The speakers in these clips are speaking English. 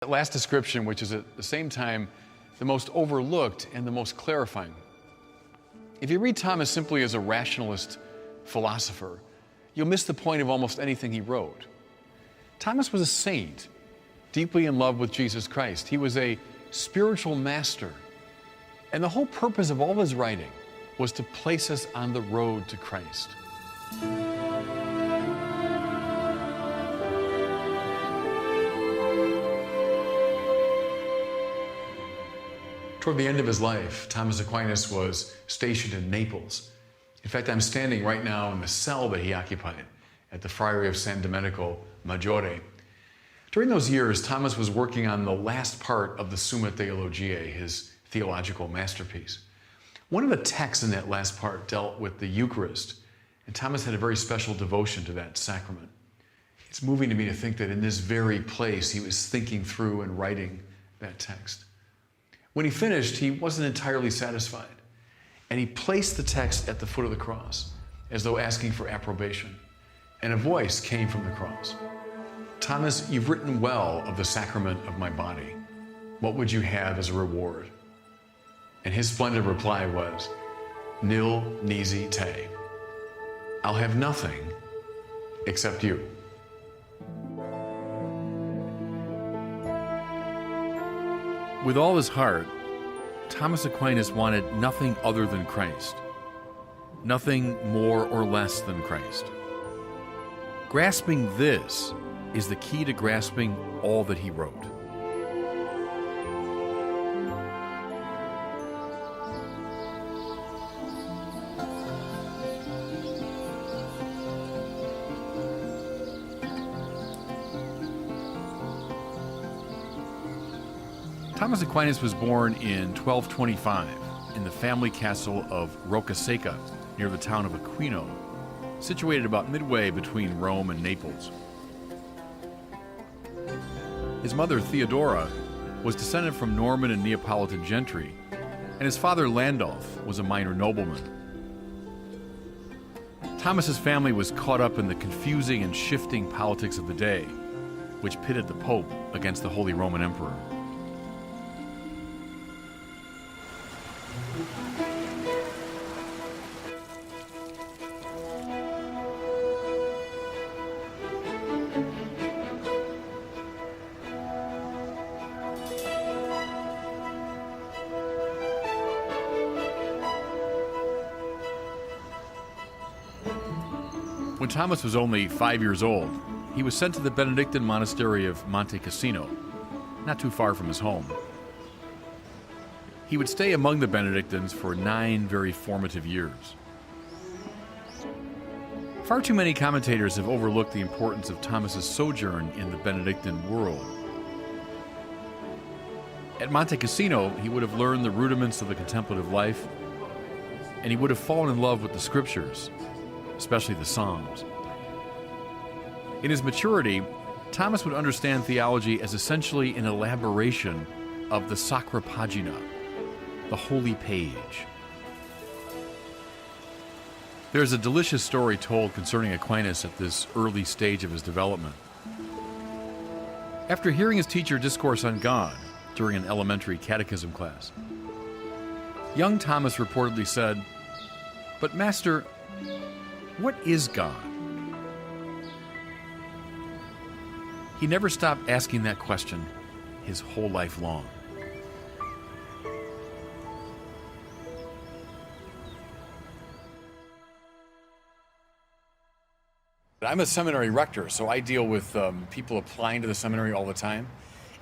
That last description, which is at the same time the most overlooked and the most clarifying. If you read Thomas simply as a rationalist philosopher, you'll miss the point of almost anything he wrote. Thomas was a saint, deeply in love with Jesus Christ. He was a spiritual master. And the whole purpose of all his writing was to place us on the road to Christ. Toward the end of his life, Thomas Aquinas was stationed in Naples. In fact, I'm standing right now in the cell that he occupied at the Friary of San Domenico Maggiore. During those years, Thomas was working on the last part of the Summa Theologiae, his theological masterpiece. One of the texts in that last part dealt with the Eucharist, and Thomas had a very special devotion to that sacrament. It's moving to me to think that in this very place he was thinking through and writing that text. When he finished, he wasn't entirely satisfied, and he placed the text at the foot of the cross, as though asking for approbation, and a voice came from the cross. "Thomas, you've written well of the sacrament of my body. What would you have as a reward?" And his splendid reply was, "Nil nisi te." I'll have nothing except you. With all his heart, Thomas Aquinas wanted nothing other than Christ, nothing more or less than Christ. Grasping this is the key to grasping all that he wrote. Thomas Aquinas was born in 1225 in the family castle of Roccasecca near the town of Aquino, situated about midway between Rome and Naples. His mother, Theodora, was descended from Norman and Neapolitan gentry, and his father, Landulf, was a minor nobleman. Thomas's family was caught up in the confusing and shifting politics of the day, which pitted the Pope against the Holy Roman Emperor. When Thomas was only 5 years old, he was sent to the Benedictine monastery of Monte Cassino, not too far from his home. He would stay among the Benedictines for 9 very formative years. Far too many commentators have overlooked the importance of Thomas's sojourn in the Benedictine world. At Monte Cassino, he would have learned the rudiments of the contemplative life, and he would have fallen in love with the scriptures, especially the Psalms. In his maturity, Thomas would understand theology as essentially an elaboration of the Sacra Pagina, the holy page. There's a delicious story told concerning Aquinas at this early stage of his development. After hearing his teacher discourse on God during an elementary catechism class, young Thomas reportedly said, "But Master, what is God?" He never stopped asking that question his whole life long. I'm a seminary rector, so I deal with people applying to the seminary all the time.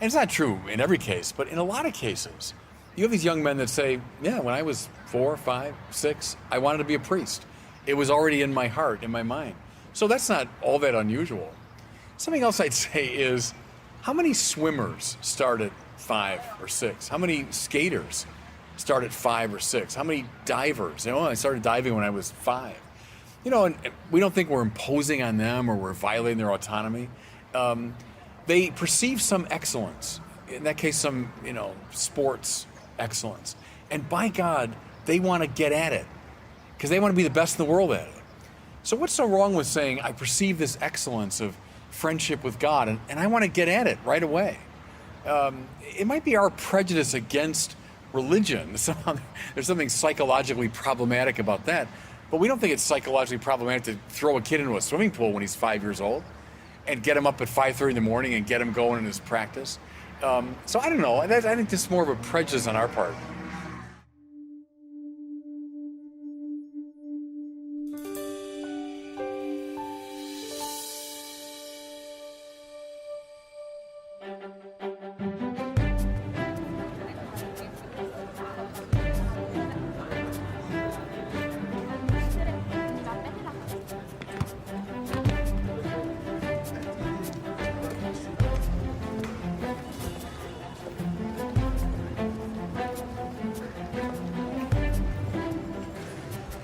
And it's not true in every case, but in a lot of cases, you have these young men that say, yeah, when I was 4, 5, 6, I wanted to be a priest. It was already in my heart, in my mind. So that's not all that unusual. Something else I'd say is, how many swimmers start at 5 or 6? How many skaters start at 5 or 6? How many divers? I started diving when I was 5. And we don't think we're imposing on them or we're violating their autonomy. They perceive some excellence. In that case, some, sports excellence. And by God, they want to get at it because they want to be the best in the world at it. So what's so wrong with saying, I perceive this excellence of friendship with God, and I want to get at it right away? It might be our prejudice against religion. Somehow there's something psychologically problematic about that. But we don't think it's psychologically problematic to throw a kid into a swimming pool when he's 5 years old and get him up at 5:30 in the morning and get him going in his practice. So I don't know. I think this is more of a prejudice on our part.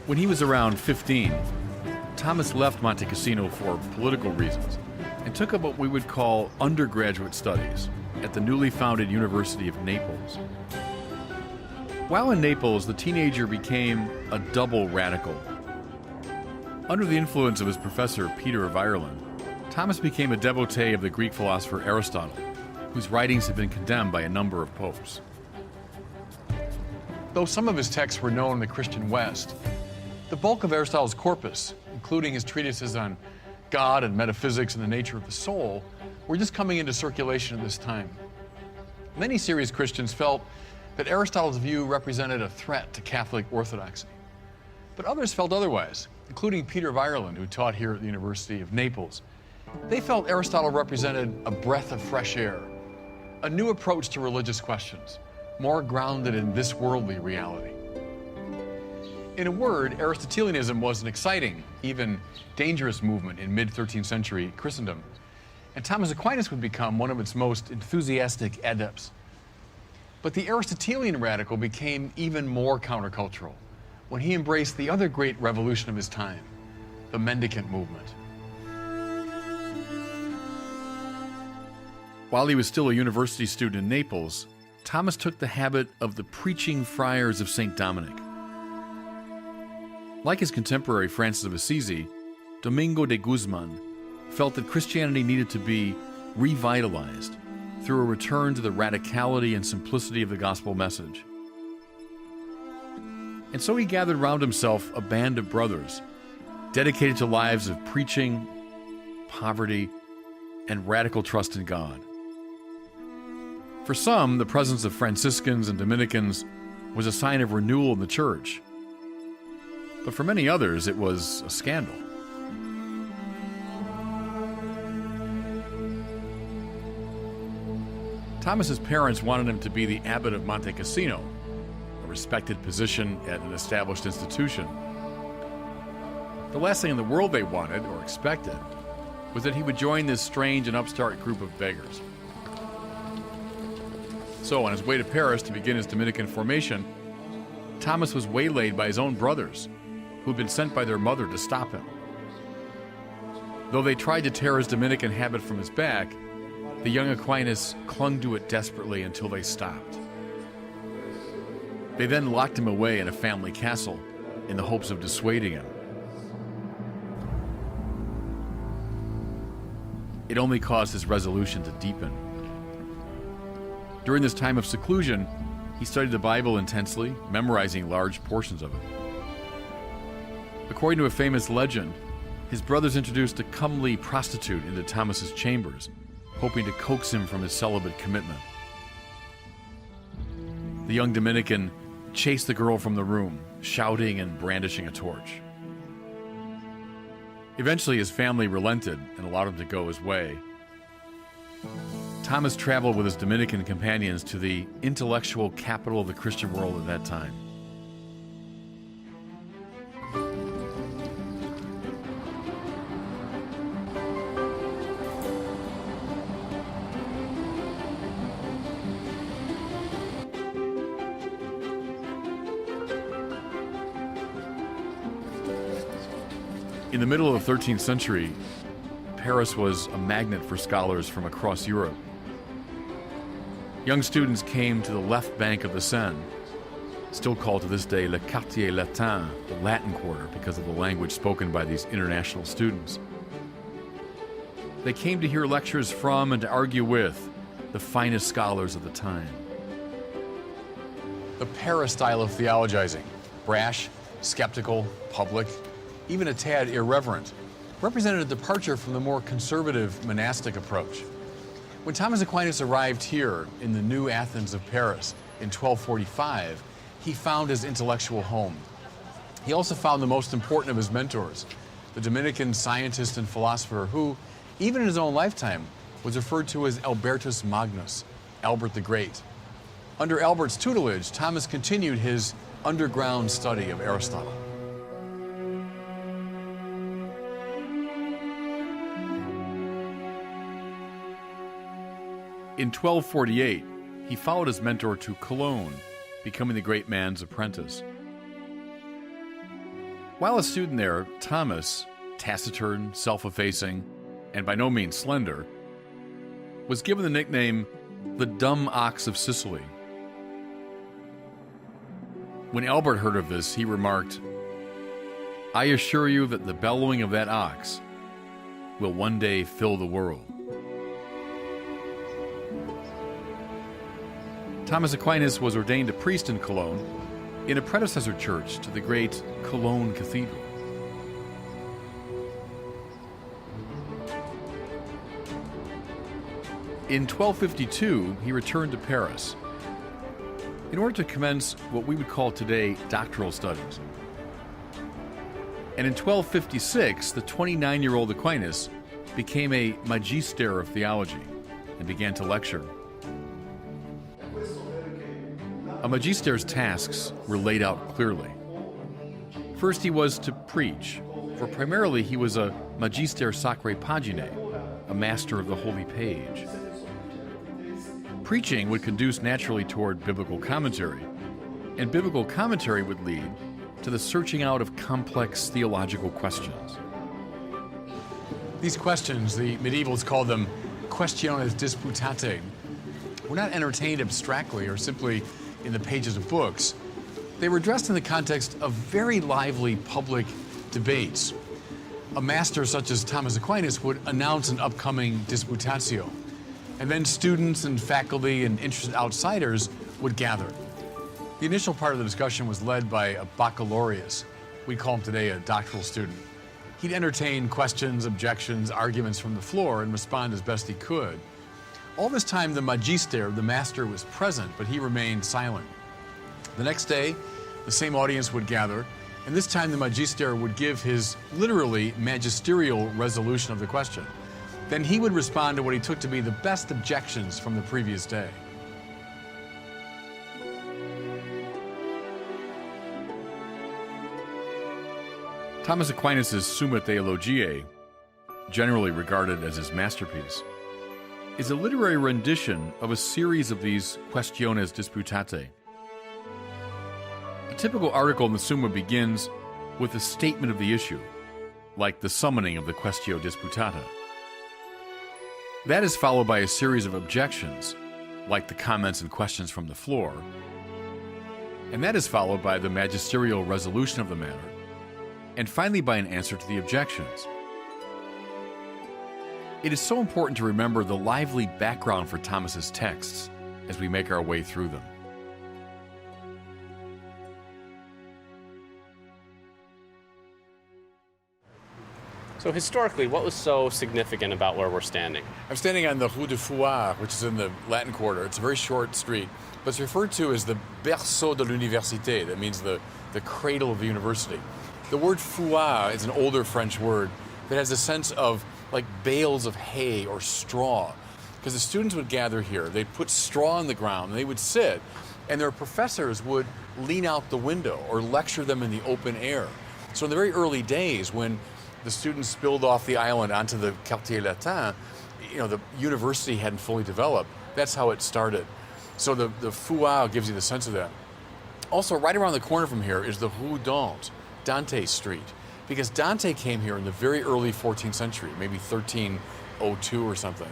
When he was around 15, Thomas left Monte Cassino for political reasons and took up what we would call undergraduate studies at the newly founded University of Naples. While in Naples, the teenager became a double radical. Under the influence of his professor, Peter of Ireland, Thomas became a devotee of the Greek philosopher Aristotle, whose writings have been condemned by a number of popes. Though some of his texts were known in the Christian West, the bulk of Aristotle's corpus, including his treatises on God and metaphysics and the nature of the soul, were just coming into circulation at this time. Many serious Christians felt that Aristotle's view represented a threat to Catholic orthodoxy. But others felt otherwise, including Peter of Ireland, who taught here at the University of Naples. They felt Aristotle represented a breath of fresh air, a new approach to religious questions, more grounded in this worldly reality. In a word, Aristotelianism was an exciting, even dangerous movement in mid-13th century Christendom, and Thomas Aquinas would become one of its most enthusiastic adepts. But the Aristotelian radical became even more countercultural when he embraced the other great revolution of his time, the mendicant movement. While he was still a university student in Naples, Thomas took the habit of the preaching friars of St. Dominic. Like his contemporary Francis of Assisi, Domingo de Guzman felt that Christianity needed to be revitalized through a return to the radicality and simplicity of the gospel message. And so he gathered round himself a band of brothers dedicated to lives of preaching, poverty, and radical trust in God. For some, the presence of Franciscans and Dominicans was a sign of renewal in the church. But for many others, it was a scandal. Thomas's parents wanted him to be the abbot of Monte Cassino, a respected position at an established institution. The last thing in the world they wanted, or expected, was that he would join this strange and upstart group of beggars. So, on his way to Paris to begin his Dominican formation, Thomas was waylaid by his own brothers, who had been sent by their mother to stop him. Though they tried to tear his Dominican habit from his back, the young Aquinas clung to it desperately until they stopped. They then locked him away in a family castle in the hopes of dissuading him. It only caused his resolution to deepen. During this time of seclusion, he studied the Bible intensely, memorizing large portions of it. According to a famous legend, his brothers introduced a comely prostitute into Thomas's chambers, hoping to coax him from his celibate commitment. The young Dominican chased the girl from the room, shouting and brandishing a torch. Eventually, his family relented and allowed him to go his way. Thomas traveled with his Dominican companions to the intellectual capital of the Christian world at that time. In the middle of the 13th century, Paris was a magnet for scholars from across Europe. Young students came to the left bank of the Seine, still called to this day Le Quartier Latin, the Latin Quarter, because of the language spoken by these international students. They came to hear lectures from and to argue with the finest scholars of the time. The Paris style of theologizing, brash, skeptical, public, even a tad irreverent, represented a departure from the more conservative monastic approach. When Thomas Aquinas arrived here in the new Athens of Paris in 1245, he found his intellectual home. He also found the most important of his mentors, the Dominican scientist and philosopher who, even in his own lifetime, was referred to as Albertus Magnus, Albert the Great. Under Albert's tutelage, Thomas continued his underground study of Aristotle. In 1248, he followed his mentor to Cologne, becoming the great man's apprentice. While a student there, Thomas, taciturn, self-effacing, and by no means slender, was given the nickname the Dumb Ox of Sicily. When Albert heard of this, he remarked, "I assure you that the bellowing of that ox will one day fill the world." Thomas Aquinas was ordained a priest in Cologne, in a predecessor church to the great Cologne Cathedral. In 1252, he returned to Paris in order to commence what we would call today doctoral studies. And in 1256, the 29-year-old Aquinas became a magister of theology and began to lecture. A magister's tasks were laid out clearly. First, he was to preach, for primarily he was a magister sacrae paginae, a master of the holy page. Preaching would conduce naturally toward biblical commentary, and biblical commentary would lead to the searching out of complex theological questions. These questions, the medievals called them questiones disputate, were not entertained abstractly or simply in the pages of books. They were addressed in the context of very lively public debates. A master such as Thomas Aquinas would announce an upcoming disputatio, and then students and faculty and interested outsiders would gather. The initial part of the discussion was led by a baccalaureus. We call him today a doctoral student. He'd entertain questions, objections, arguments from the floor and respond as best he could. All this time, the magister, the master, was present, but he remained silent. The next day, the same audience would gather, and this time the magister would give his literally magisterial resolution of the question. Then he would respond to what he took to be the best objections from the previous day. Thomas Aquinas' Summa Theologiae, generally regarded as his masterpiece, is a literary rendition of a series of these questiones disputate. A typical article in the Summa begins with a statement of the issue, like the summoning of the quaestio disputata. That is followed by a series of objections, like the comments and questions from the floor, and that is followed by the magisterial resolution of the matter, and finally by an answer to the objections. It is so important to remember the lively background for Thomas's texts as we make our way through them. So historically, what was so significant about where we're standing? I'm standing on the Rue de Fouillard, which is in the Latin Quarter. It's a very short street, but it's referred to as the berceau de l'université. That means the cradle of the university. The word fouillard is an older French word that has a sense of like bales of hay or straw, because the students would gather here. They'd put straw on the ground, and they would sit, and their professors would lean out the window or lecture them in the open air. So in the very early days, when the students spilled off the island onto the Quartier Latin, the university hadn't fully developed. That's how it started. So the fouillard gives you the sense of that. Also, right around the corner from here is the Rue Dante, Dante Street, because Dante came here in the very early 14th century, maybe 1302 or something.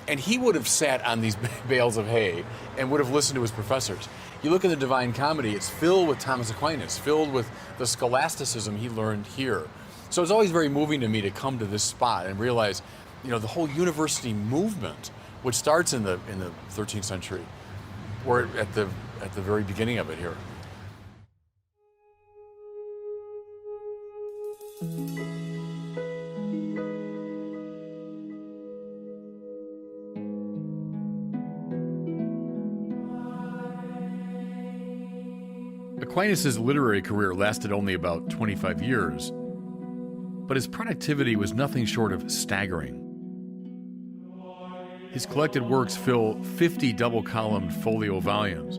And he would have sat on these bales of hay and would have listened to his professors. You look at the Divine Comedy, it's filled with Thomas Aquinas, filled with the scholasticism he learned here. So it's always very moving to me to come to this spot and realize, the whole university movement which starts in the 13th century. We're at the very beginning of it here. Aquinas' literary career lasted only about 25 years, but his productivity was nothing short of staggering. His collected works fill 50 double-columned folio volumes.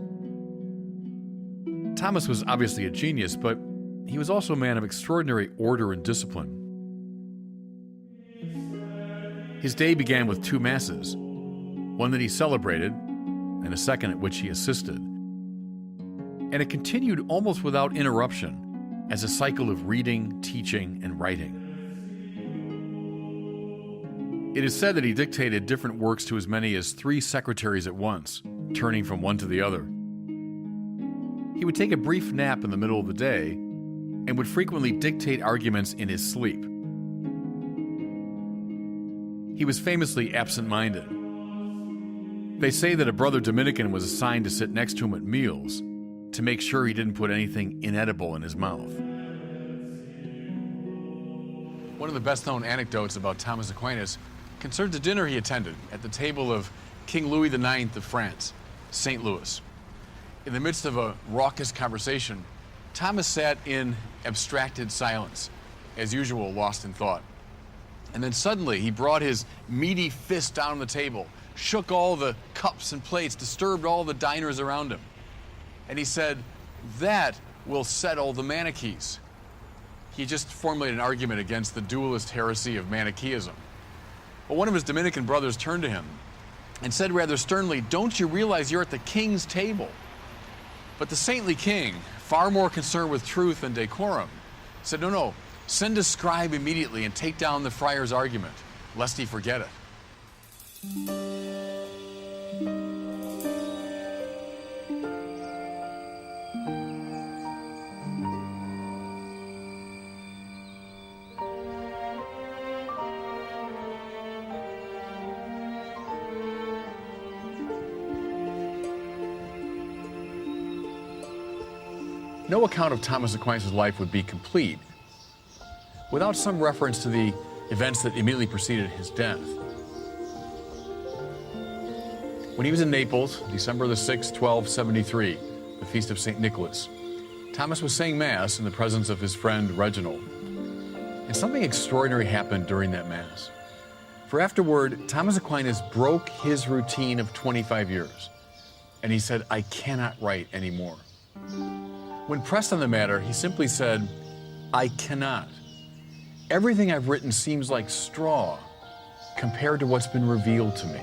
Thomas was obviously a genius, but he was also a man of extraordinary order and discipline. His day began with 2 masses, one that he celebrated and a second at which he assisted. And it continued almost without interruption as a cycle of reading, teaching, and writing. It is said that he dictated different works to as many as 3 secretaries at once, turning from one to the other. He would take a brief nap in the middle of the day and would frequently dictate arguments in his sleep. He was famously absent-minded. They say that a brother Dominican was assigned to sit next to him at meals to make sure he didn't put anything inedible in his mouth. One of the best-known anecdotes about Thomas Aquinas concerns a dinner he attended at the table of King Louis IX of France, St. Louis. In the midst of a raucous conversation, Thomas sat in abstracted silence, as usual, lost in thought. And then suddenly he brought his meaty fist down on the table, shook all the cups and plates, disturbed all the diners around him. And he said, "That will settle the Manichees." He just formulated an argument against the dualist heresy of Manichaeism. But one of his Dominican brothers turned to him and said rather sternly, "Don't you realize you're at the king's table?" But the saintly king, far more concerned with truth and decorum, said, No, send a scribe immediately and take down the friar's argument, lest he forget it." No account of Thomas Aquinas' life would be complete without some reference to the events that immediately preceded his death. When he was in Naples, December the 6th, 1273, the feast of St. Nicholas, Thomas was saying Mass in the presence of his friend Reginald. And something extraordinary happened during that Mass. For afterward, Thomas Aquinas broke his routine of 25 years, and he said, "I cannot write anymore." When pressed on the matter, he simply said, "I cannot. Everything I've written seems like straw compared to what's been revealed to me."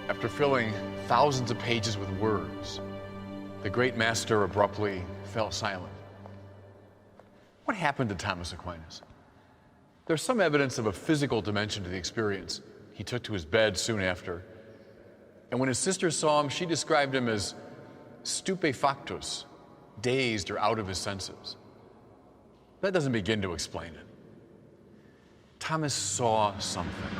After filling thousands of pages with words, the great master abruptly fell silent. What happened to Thomas Aquinas? There's some evidence of a physical dimension to the experience. He took to his bed soon after, and when his sister saw him, she described him as stupefactus, dazed or out of his senses. That doesn't begin to explain it. Thomas saw something.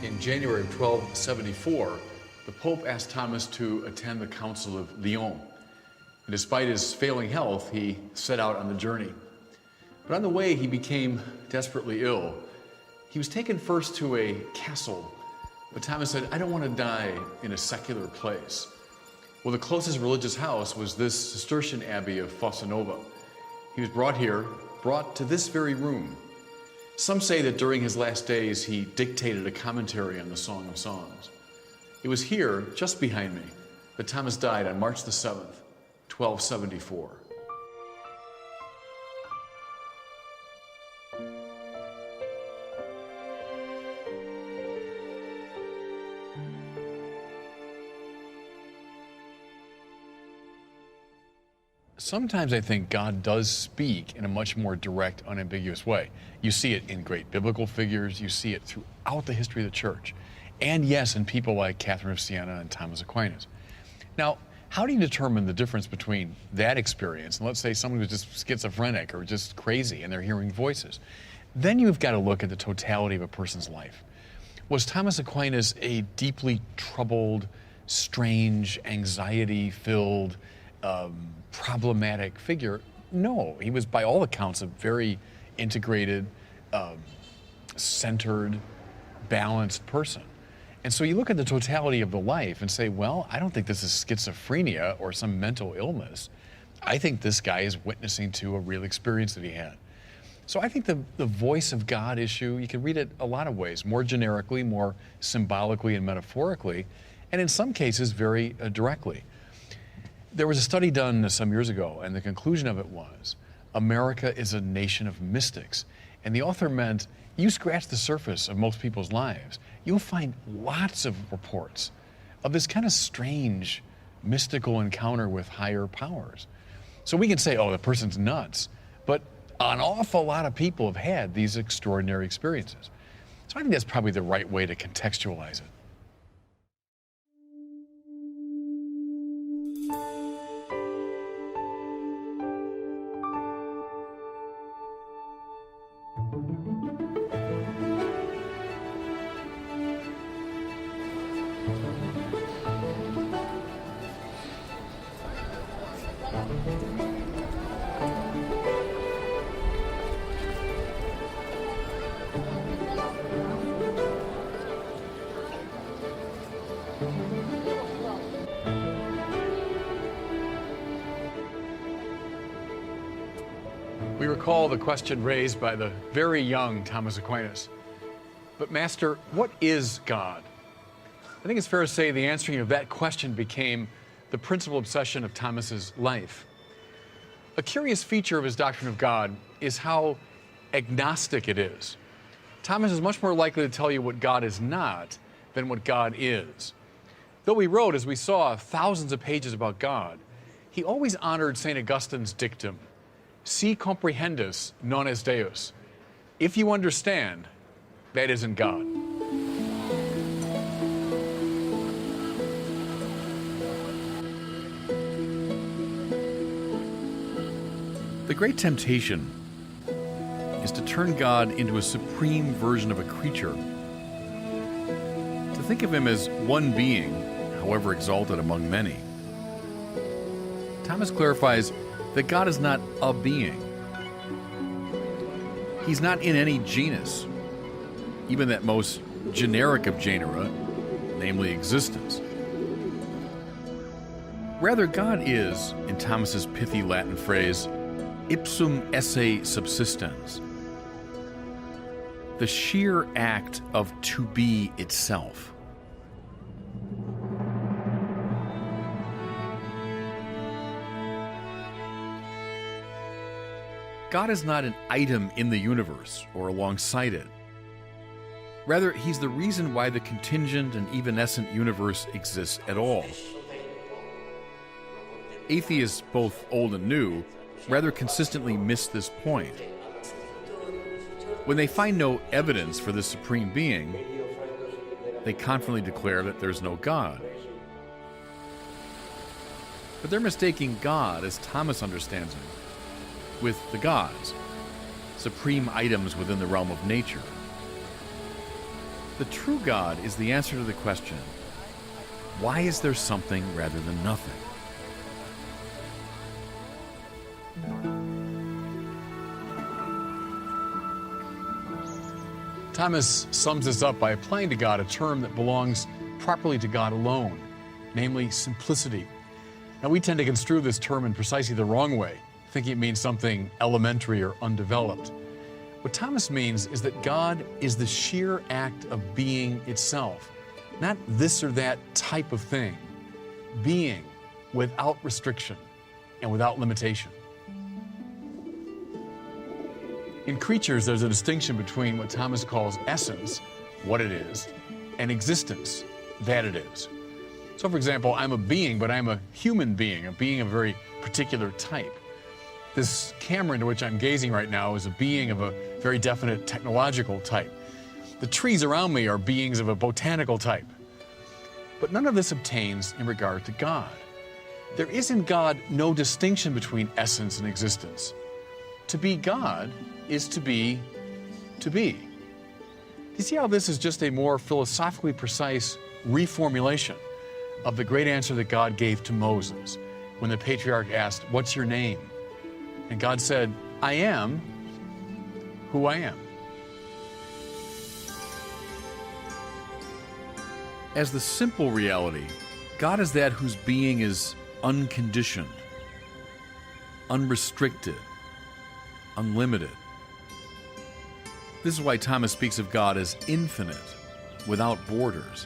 In January of 1274, the Pope asked Thomas to attend the Council of Lyon. And despite his failing health, he set out on the journey. But on the way, he became desperately ill. He was taken first to a castle, but Thomas said, "I don't want to die in a secular place." Well, the closest religious house was this Cistercian abbey of Fossanova. He was brought to this very room. Some say that during his last days, he dictated a commentary on the Song of Songs. It was here, just behind me, that Thomas died on March the 7th, 1274. Sometimes I think God does speak in a much more direct, unambiguous way. You see it in great biblical figures, you see it throughout the history of the church, and yes, in people like Catherine of Siena and Thomas Aquinas. Now, how do you determine the difference between that experience and let's say someone who's just schizophrenic or just crazy and they're hearing voices? Then you've got to look at the totality of a person's life. Was Thomas Aquinas a deeply troubled, strange, anxiety-filled, problematic figure? No, he was by all accounts a very integrated, centered, balanced person. And so you look at the totality of the life and say, well, I don't think this is schizophrenia or some mental illness. I think this guy is witnessing to a real experience that he had. So I think the voice of God issue, you can read it a lot of ways, more generically, more symbolically and metaphorically, and in some cases very directly. There was a study done some years ago, and the conclusion of it was, America is a nation of mystics. And the author meant, you scratch the surface of most people's lives, you'll find lots of reports of this kind of strange, mystical encounter with higher powers. So we can say, oh, the person's nuts, but an awful lot of people have had these extraordinary experiences. So I think that's probably the right way to contextualize it. We recall the question raised by the very young Thomas Aquinas. But Master, what is God? I think it's fair to say the answering of that question became the principal obsession of Thomas's life. A curious feature of his doctrine of God is how agnostic it is. Thomas is much more likely to tell you what God is not than what God is. Though he wrote, as we saw, thousands of pages about God, he always honored St. Augustine's dictum, si comprehendus, non est Deus. If you understand, that isn't God. The great temptation is to turn God into a supreme version of a creature, to think of him as one being, however exalted among many. Thomas clarifies that God is not a being. He's not in any genus, even that most generic of genera, namely existence. Rather, God is, in Thomas's pithy Latin phrase, ipsum esse subsistens, the sheer act of to be itself. God is not an item in the universe or alongside it. Rather, he's the reason why the contingent and evanescent universe exists at all. Atheists, both old and new, rather consistently miss this point. When they find no evidence for this supreme being, they confidently declare that there's no God. But they're mistaking God, as Thomas understands him, with the gods, supreme items within the realm of nature. The true God is the answer to the question, why is there something rather than nothing? Thomas sums this up by applying to God a term that belongs properly to God alone, namely simplicity. Now, we tend to construe this term in precisely the wrong way, thinking it means something elementary or undeveloped. What Thomas means is that God is the sheer act of being itself, not this or that type of thing. Being without restriction and without limitation. In creatures, there's a distinction between what Thomas calls essence, what it is, and existence, that it is. So for example, I'm a being, but I'm a human being, a being of a very particular type. This camera into which I'm gazing right now is a being of a very definite technological type. The trees around me are beings of a botanical type. But none of this obtains in regard to God. There is in God no distinction between essence and existence. To be God is to be to be. You see how this is just a more philosophically precise reformulation of the great answer that God gave to Moses when the patriarch asked, "What's your name?" And God said, "I am who I am." As the simple reality, God is that whose being is unconditioned, unrestricted, unlimited. This is why Thomas speaks of God as infinite, without borders.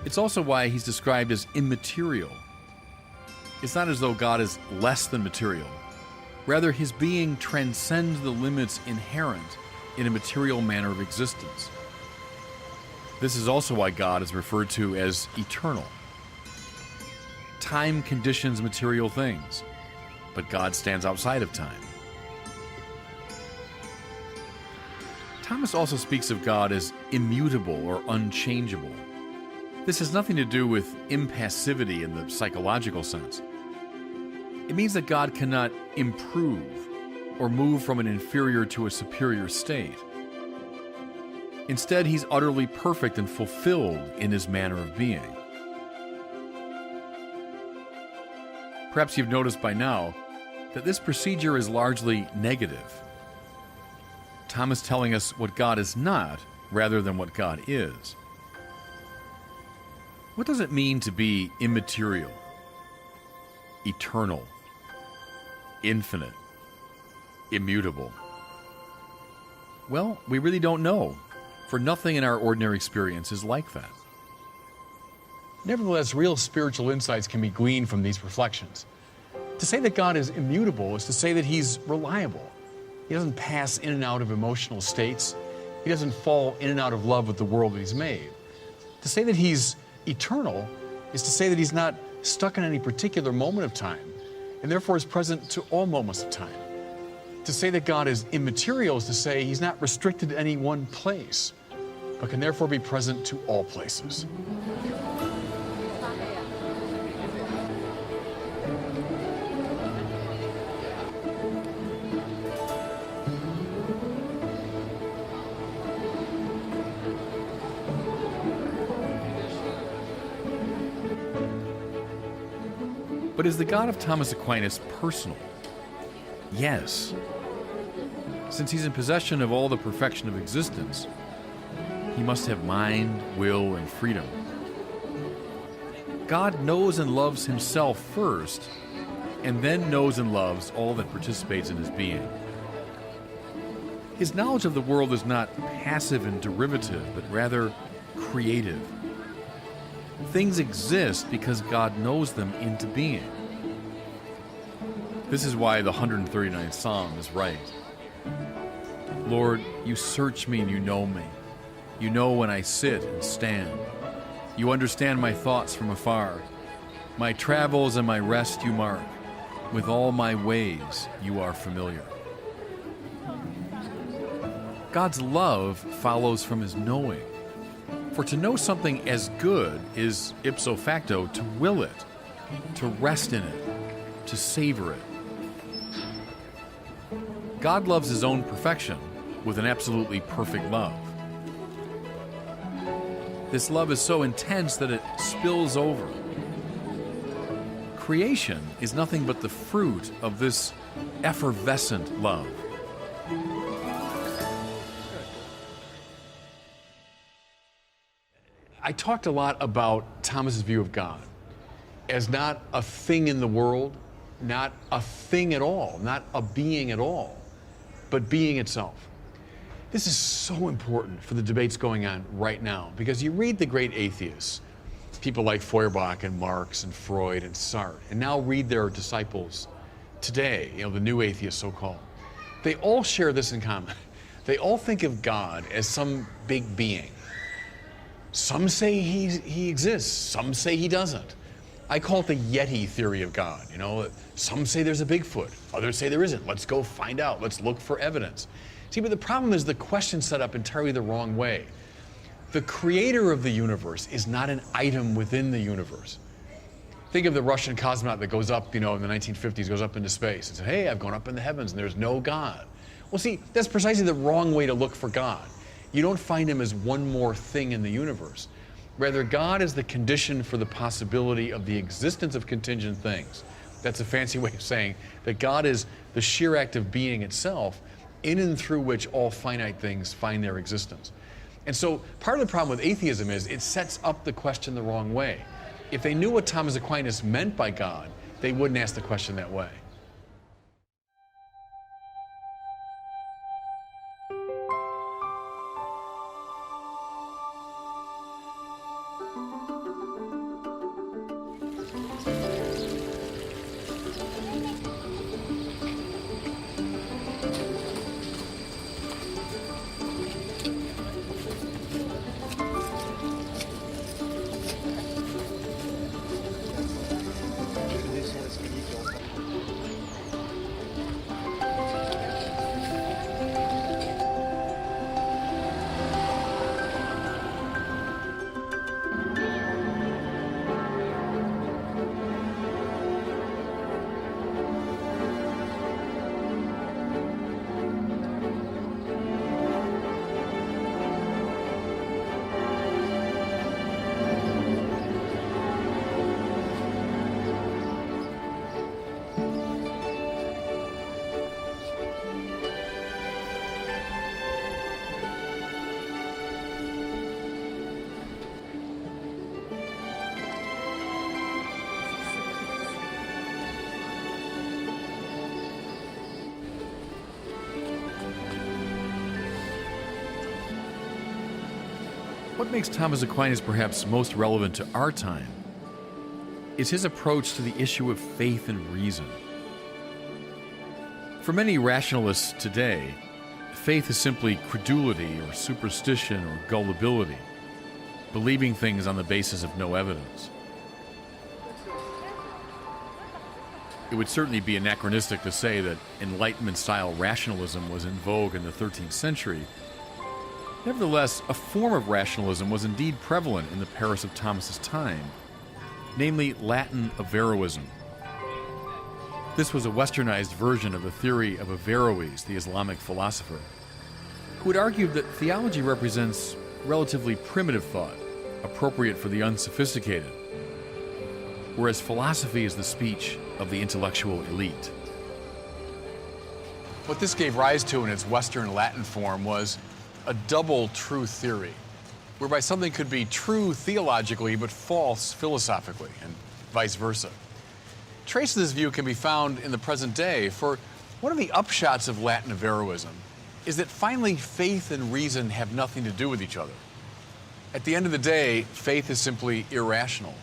It's also why he's described as immaterial. It's not as though God is less than material. Rather, his being transcends the limits inherent in a material manner of existence. This is also why God is referred to as eternal. Time conditions material things, but God stands outside of time. Thomas also speaks of God as immutable or unchangeable. This has nothing to do with impassivity in the psychological sense. It means that God cannot improve or move from an inferior to a superior state. Instead, he's utterly perfect and fulfilled in his manner of being. Perhaps you've noticed by now that this procedure is largely negative. Thomas telling us what God is not rather than what God is. What does it mean to be immaterial, eternal, infinite, immutable? Well, we really don't know, for nothing in our ordinary experience is like that. Nevertheless, real spiritual insights can be gleaned from these reflections. To say that God is immutable is to say that he's reliable. He doesn't pass in and out of emotional states. He doesn't fall in and out of love with the world that he's made. To say that he's eternal is to say that he's not stuck in any particular moment of time, and therefore is present to all moments of time. To say that God is immaterial is to say he's not restricted to any one place, but can therefore be present to all places. But is the God of Thomas Aquinas personal? Yes. Since he's in possession of all the perfection of existence, he must have mind, will, and freedom. God knows and loves himself first, and then knows and loves all that participates in his being. His knowledge of the world is not passive and derivative, but rather creative. Things exist because God knows them into being. This is why the 139th Psalm is right. Lord, you search me and you know me. You know when I sit and stand. You understand my thoughts from afar. My travels and my rest you mark. With all my ways you are familiar. God's love follows from his knowing. For to know something as good is ipso facto to will it, to rest in it, to savor it. God loves his own perfection with an absolutely perfect love. This love is so intense that it spills over. Creation is nothing but the fruit of this effervescent love. I talked a lot about Thomas's view of God as not a thing in the world, not a thing at all, not a being at all, but being itself. This is so important for the debates going on right now, because you read the great atheists, people like Feuerbach and Marx and Freud and Sartre, and now read their disciples today, the new atheists so-called. They all share this in common. They all think of God as some big being, Some say he exists, some say he doesn't. I call it the Yeti theory of God. You know, some say there's a Bigfoot, others say there isn't. Let's go find out. Let's look for evidence. See, but the problem is the question's set up entirely the wrong way. The creator of the universe is not an item within the universe. Think of the Russian cosmonaut that goes up, you know, in the 1950s, goes up into space and says, hey, I've gone up in the heavens and there's no God. Well, see, that's precisely the wrong way to look for God. You don't find him as one more thing in the universe. Rather, God is the condition for the possibility of the existence of contingent things. That's a fancy way of saying that God is the sheer act of being itself, in and through which all finite things find their existence. And so part of the problem with atheism is it sets up the question the wrong way. If they knew what Thomas Aquinas meant by God, they wouldn't ask the question that way. What makes Thomas Aquinas perhaps most relevant to our time is his approach to the issue of faith and reason. For many rationalists today, faith is simply credulity or superstition or gullibility, believing things on the basis of no evidence. It would certainly be anachronistic to say that Enlightenment-style rationalism was in vogue in the 13th century. Nevertheless, a form of rationalism was indeed prevalent in the Paris of Thomas's time, namely Latin Averroism. This was a westernized version of the theory of Averroes, the Islamic philosopher, who had argued that theology represents relatively primitive thought, appropriate for the unsophisticated, whereas philosophy is the speech of the intellectual elite. What this gave rise to in its Western Latin form was a double truth theory, whereby something could be true theologically but false philosophically, and vice versa. Traces of this view can be found in the present day, for one of the upshots of Latin Averroism is that finally faith and reason have nothing to do with each other. At the end of the day, faith is simply irrational.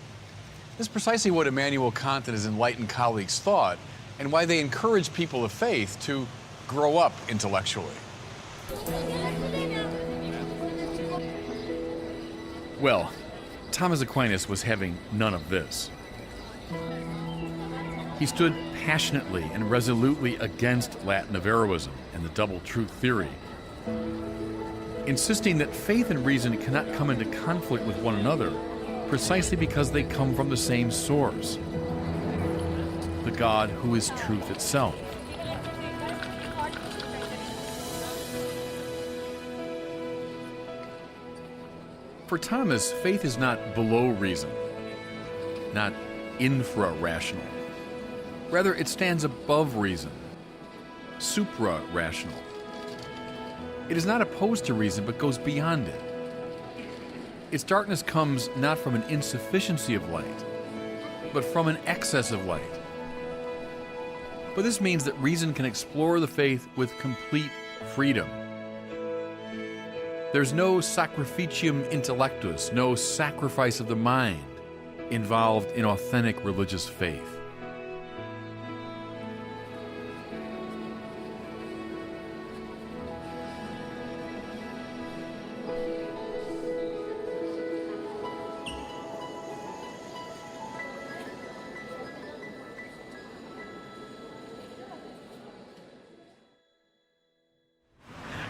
This is precisely what Immanuel Kant and his enlightened colleagues thought, and why they encourage people of faith to grow up intellectually. Well, Thomas Aquinas was having none of this. He stood passionately and resolutely against Latin Averroism and the double truth theory, insisting that faith and reason cannot come into conflict with one another precisely because they come from the same source, the God who is truth itself. For Thomas, faith is not below reason, not infra-rational. Rather, it stands above reason, supra-rational. It is not opposed to reason, but goes beyond it. Its darkness comes not from an insufficiency of light, but from an excess of light. But this means that reason can explore the faith with complete freedom. There's no sacrificium intellectus, no sacrifice of the mind involved in authentic religious faith.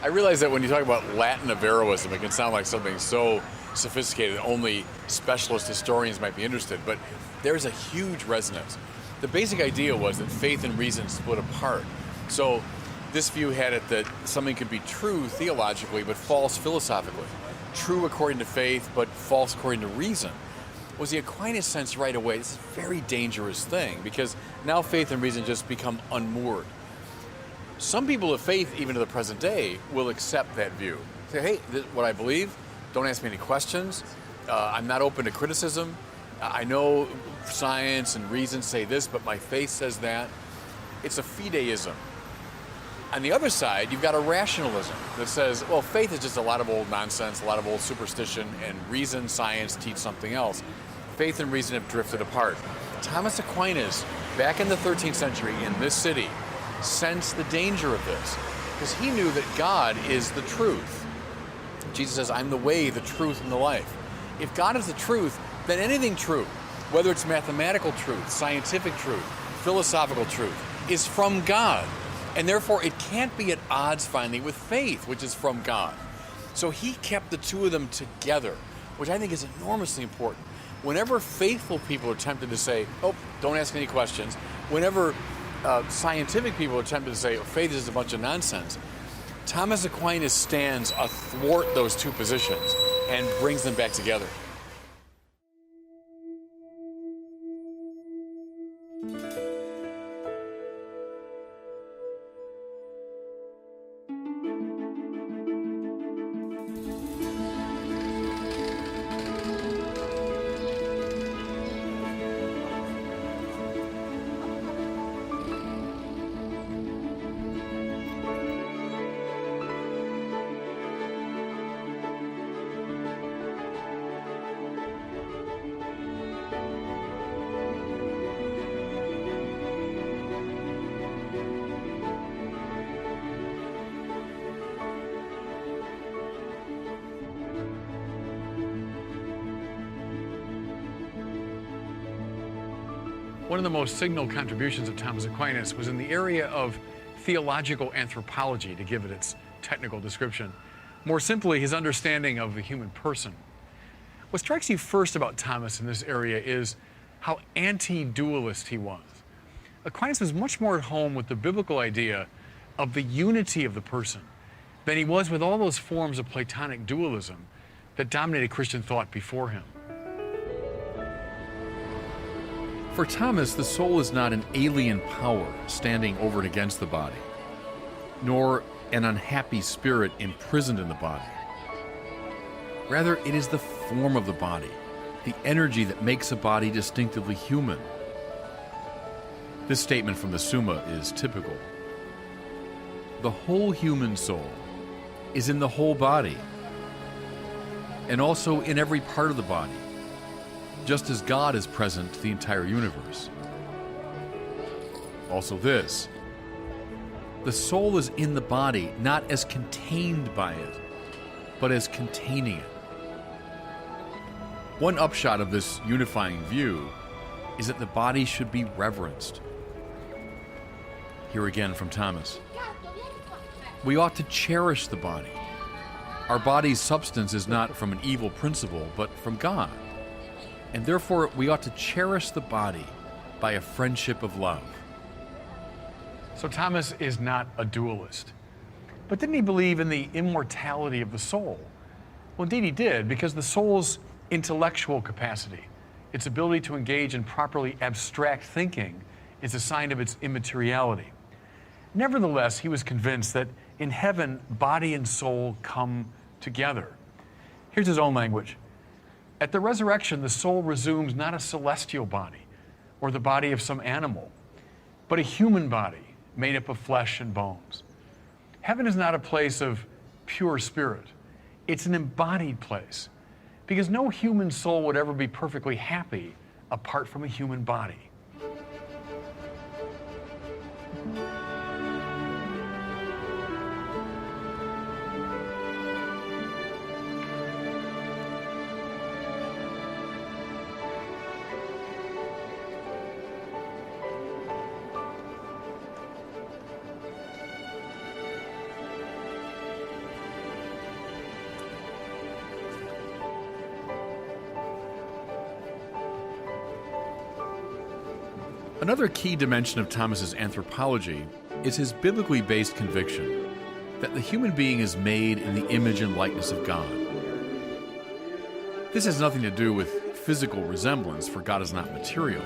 I realize that when you talk about Latin Averroism, it can sound like something so sophisticated that only specialist historians might be interested, but there's a huge resonance. The basic idea was that faith and reason split apart. So this view had it that something could be true theologically, but false philosophically. True according to faith, but false according to reason. Was the Aquinas sense right away, this is a very dangerous thing, because now faith and reason just become unmoored. Some people of faith, even to the present day, will accept that view. Say, hey, this is what I believe, don't ask me any questions, I'm not open to criticism, I know science and reason say this, but my faith says that. It's a fideism. On the other side, you've got a rationalism that says, well, faith is just a lot of old nonsense, a lot of old superstition, and reason, science teach something else. Faith and reason have drifted apart. Thomas Aquinas, back in the 13th century in this city, sensed the danger of this, because he knew that God is the truth. Jesus says, I'm the way, the truth, and the life. If God is the truth, then anything true, whether it's mathematical truth, scientific truth, philosophical truth, is from God. And therefore, it can't be at odds finally with faith, which is from God. So he kept the two of them together, which I think is enormously important. Whenever faithful people are tempted to say, oh, don't ask any questions, whenever scientific people are tempted to say, oh, faith is a bunch of nonsense, Thomas Aquinas stands athwart those two positions and brings them back together. One of the most signal contributions of Thomas Aquinas was in the area of theological anthropology, to give it its technical description. More simply, his understanding of the human person. What strikes you first about Thomas in this area is how anti-dualist he was. Aquinas was much more at home with the biblical idea of the unity of the person than he was with all those forms of Platonic dualism that dominated Christian thought before him. For Thomas, the soul is not an alien power standing over and against the body, nor an unhappy spirit imprisoned in the body. Rather, it is the form of the body, the energy that makes a body distinctively human. This statement from the Summa is typical. The whole human soul is in the whole body, and also in every part of the body, just as God is present to the entire universe. Also this, the soul is in the body not as contained by it, but as containing it. One upshot of this unifying view is that the body should be reverenced. Here again from Thomas. We ought to cherish the body. Our body's substance is not from an evil principle, but from God. And therefore, we ought to cherish the body by a friendship of love. So Thomas is not a dualist. But didn't he believe in the immortality of the soul? Well, indeed he did, because the soul's intellectual capacity, its ability to engage in properly abstract thinking, is a sign of its immateriality. Nevertheless, he was convinced that in heaven, body and soul come together. Here's his own language. At the resurrection, the soul resumes not a celestial body or the body of some animal, but a human body made up of flesh and bones. Heaven is not a place of pure spirit. It's an embodied place, because no human soul would ever be perfectly happy apart from a human body. Another key dimension of Thomas's anthropology is his biblically based conviction that the human being is made in the image and likeness of God. This has nothing to do with physical resemblance, for God is not material.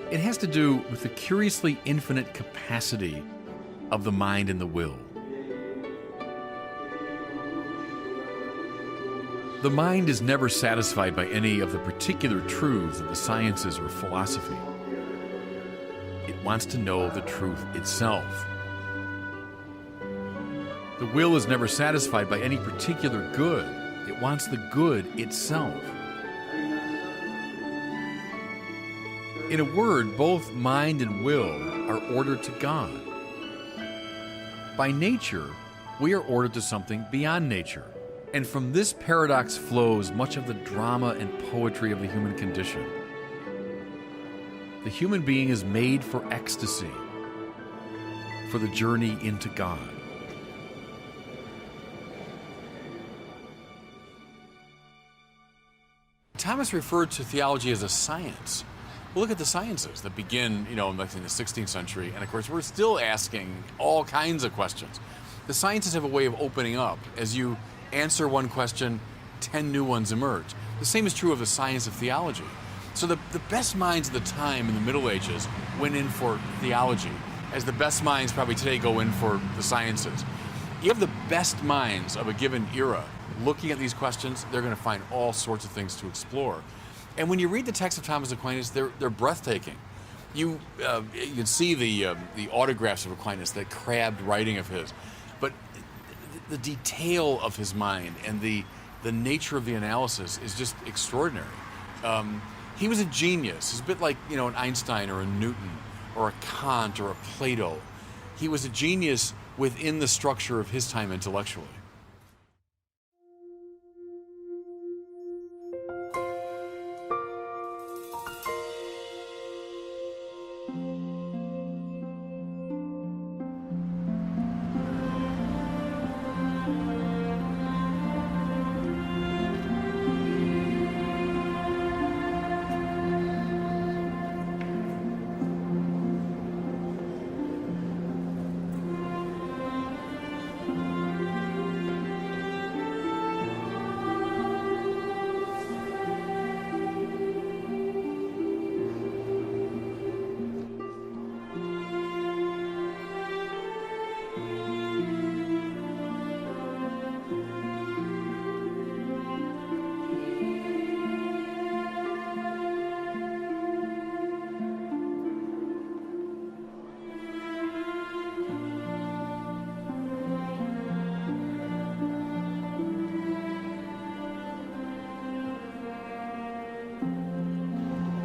It has to do with the curiously infinite capacity of the mind and the will. The mind is never satisfied by any of the particular truths of the sciences or philosophy. It wants to know the truth itself. The will is never satisfied by any particular good. It wants the good itself. In a word, both mind and will are ordered to God. By nature, we are ordered to something beyond nature. And from this paradox flows much of the drama and poetry of the human condition. The human being is made for ecstasy, for the journey into God. Thomas referred to theology as a science. Well, look at the sciences that begin, in the 16th century, and of course we're still asking all kinds of questions. The sciences have a way of opening up. As you answer one question, 10 new ones emerge. The same is true of the science of theology. So the best minds of the time in the Middle Ages went in for theology, as the best minds probably today go in for the sciences. You have the best minds of a given era looking at these questions, they're going to find all sorts of things to explore. And when you read the text of Thomas Aquinas, they're breathtaking. You can see the autographs of Aquinas, that crabbed writing of his. But the detail of his mind and the nature of the analysis is just extraordinary. He was a genius. He's a bit like, an Einstein or a Newton or a Kant or a Plato. He was a genius within the structure of his time intellectually.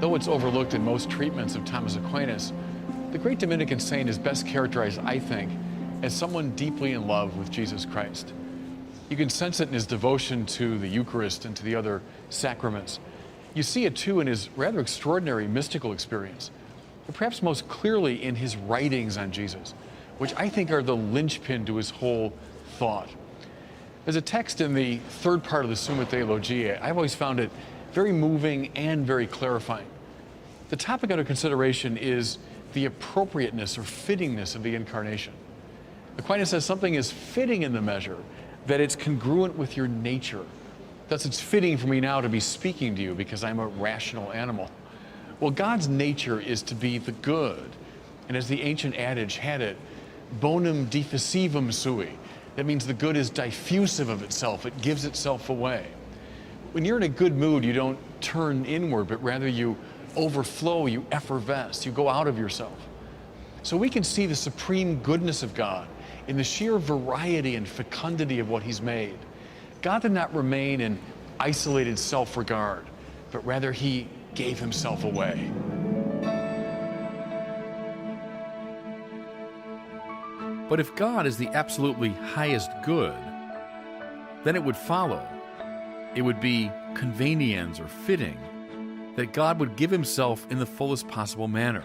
Though it's overlooked in most treatments of Thomas Aquinas, the great Dominican saint is best characterized, I think, as someone deeply in love with Jesus Christ. You can sense it in his devotion to the Eucharist and to the other sacraments. You see it too in his rather extraordinary mystical experience, but perhaps most clearly in his writings on Jesus, which I think are the linchpin to his whole thought. There's a text in the third part of the Summa Theologiae. I've always found it very moving and very clarifying. The topic under consideration is the appropriateness or fittingness of the incarnation. Aquinas says something is fitting in the measure that it's congruent with your nature. Thus, it's fitting for me now to be speaking to you because I'm a rational animal. Well, God's nature is to be the good. And as the ancient adage had it, bonum diffusivum sui. That means the good is diffusive of itself. It gives itself away. When you're in a good mood, you don't turn inward, but rather you overflow, you effervesce, you go out of yourself. So we can see the supreme goodness of God in the sheer variety and fecundity of what he's made. God did not remain in isolated self-regard, but rather he gave himself away. But if God is the absolutely highest good, then it would follow, it would be conveniens or fitting, that God would give himself in the fullest possible manner.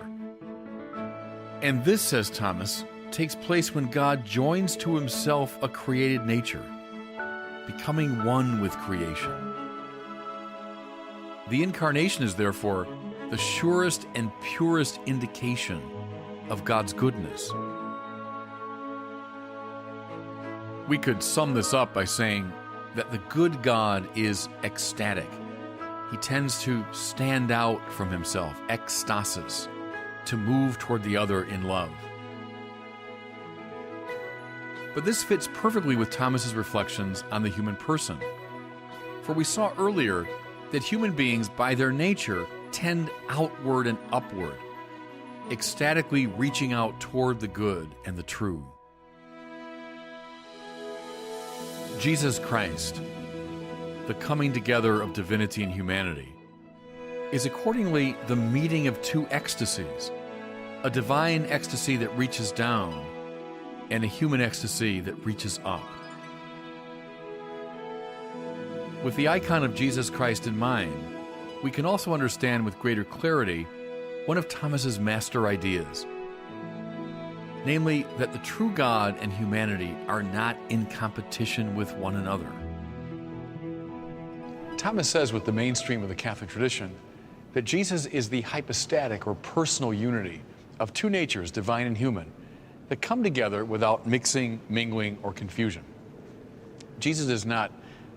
And this, says Thomas, takes place when God joins to himself a created nature, becoming one with creation. The incarnation is therefore the surest and purest indication of God's goodness. We could sum this up by saying that the good God is ecstatic. He tends to stand out from himself, ekstasis, to move toward the other in love. But this fits perfectly with Thomas's reflections on the human person. For we saw earlier that human beings, by their nature, tend outward and upward, ecstatically reaching out toward the good and the true. Jesus Christ, the coming together of divinity and humanity, is accordingly the meeting of two ecstasies, a divine ecstasy that reaches down and a human ecstasy that reaches up. With the icon of Jesus Christ in mind, we can also understand with greater clarity one of Thomas's master ideas, namely that the true God and humanity are not in competition with one another. Thomas says with the mainstream of the Catholic tradition that Jesus is the hypostatic or personal unity of two natures, divine and human, that come together without mixing, mingling, or confusion. Jesus is not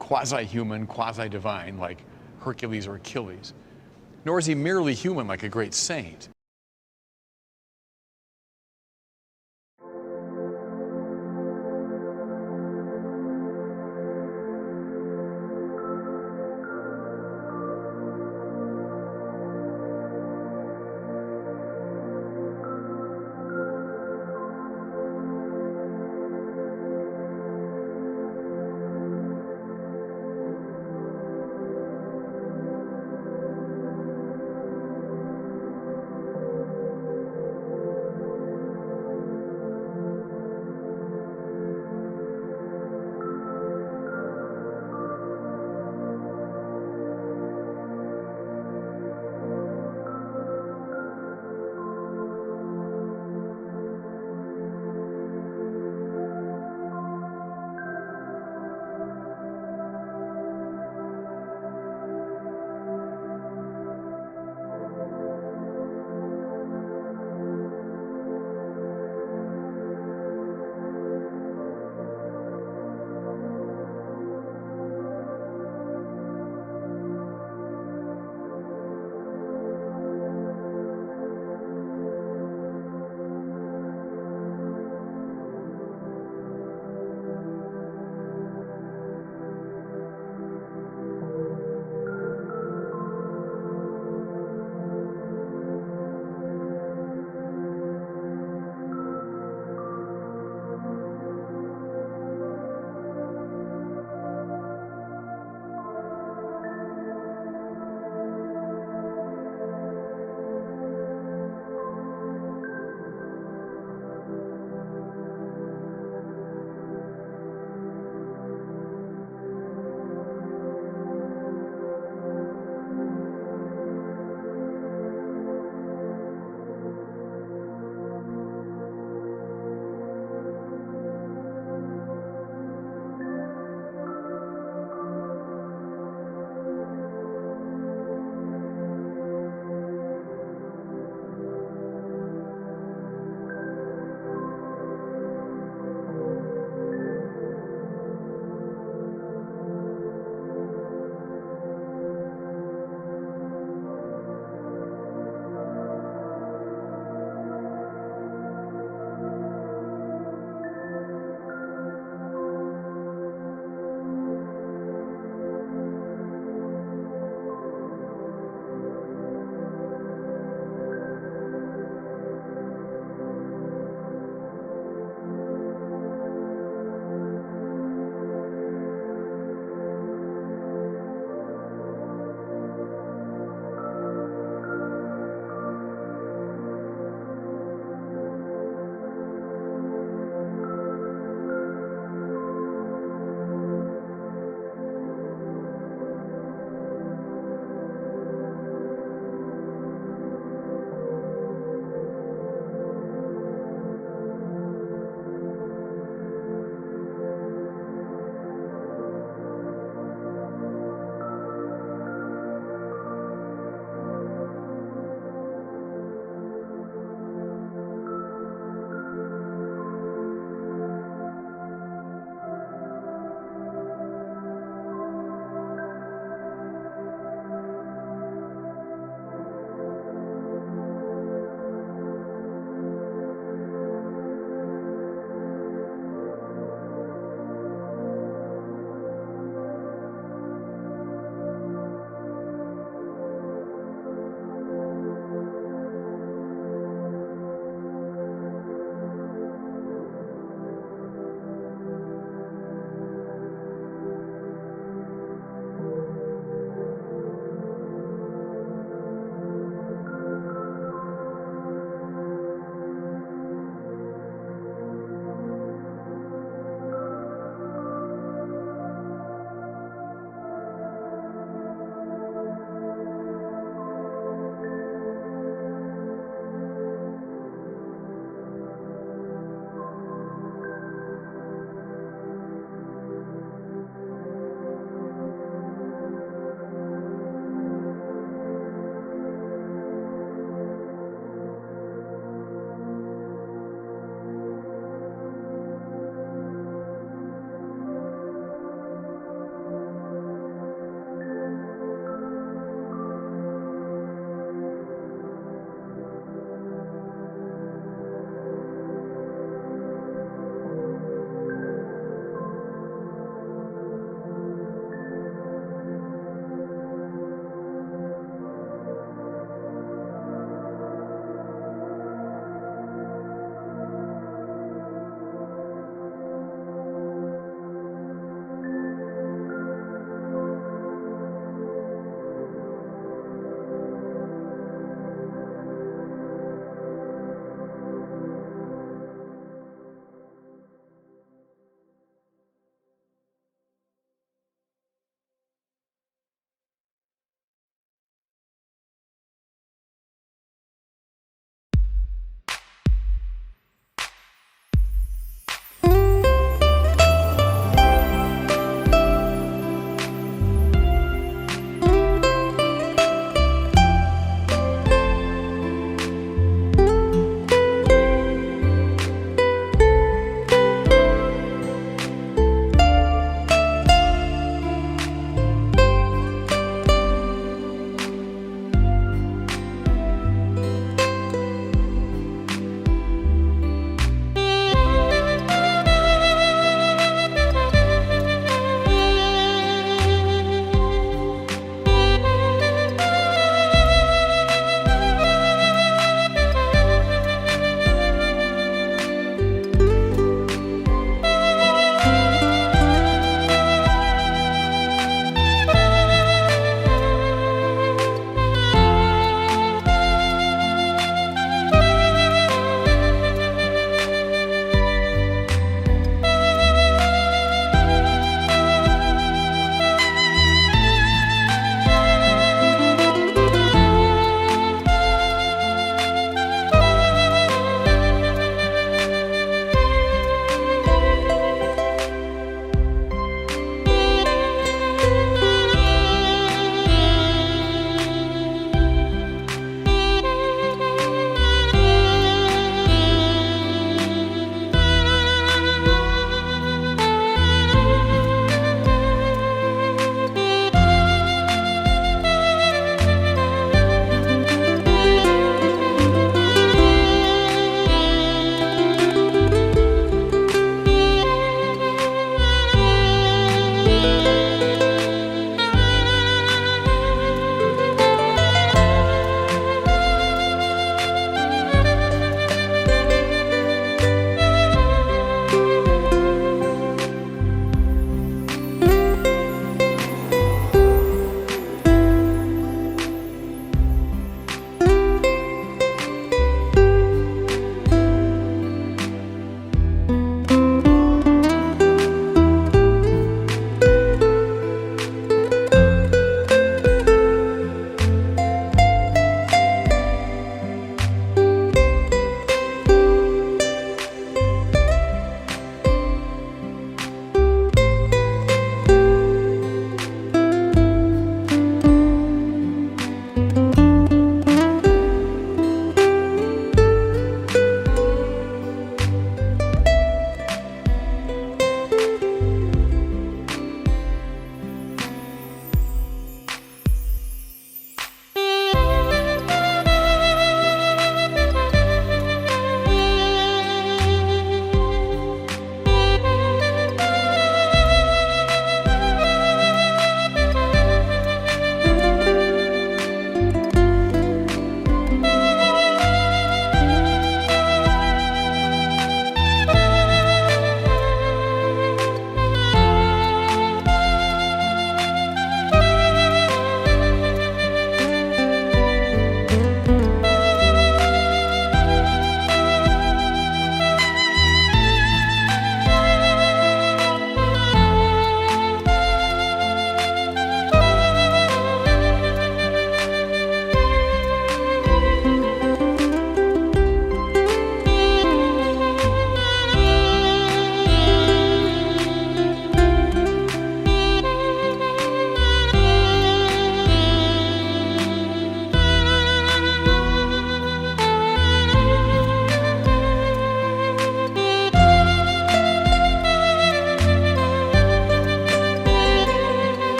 quasi-human, quasi-divine like Hercules or Achilles, nor is he merely human like a great saint.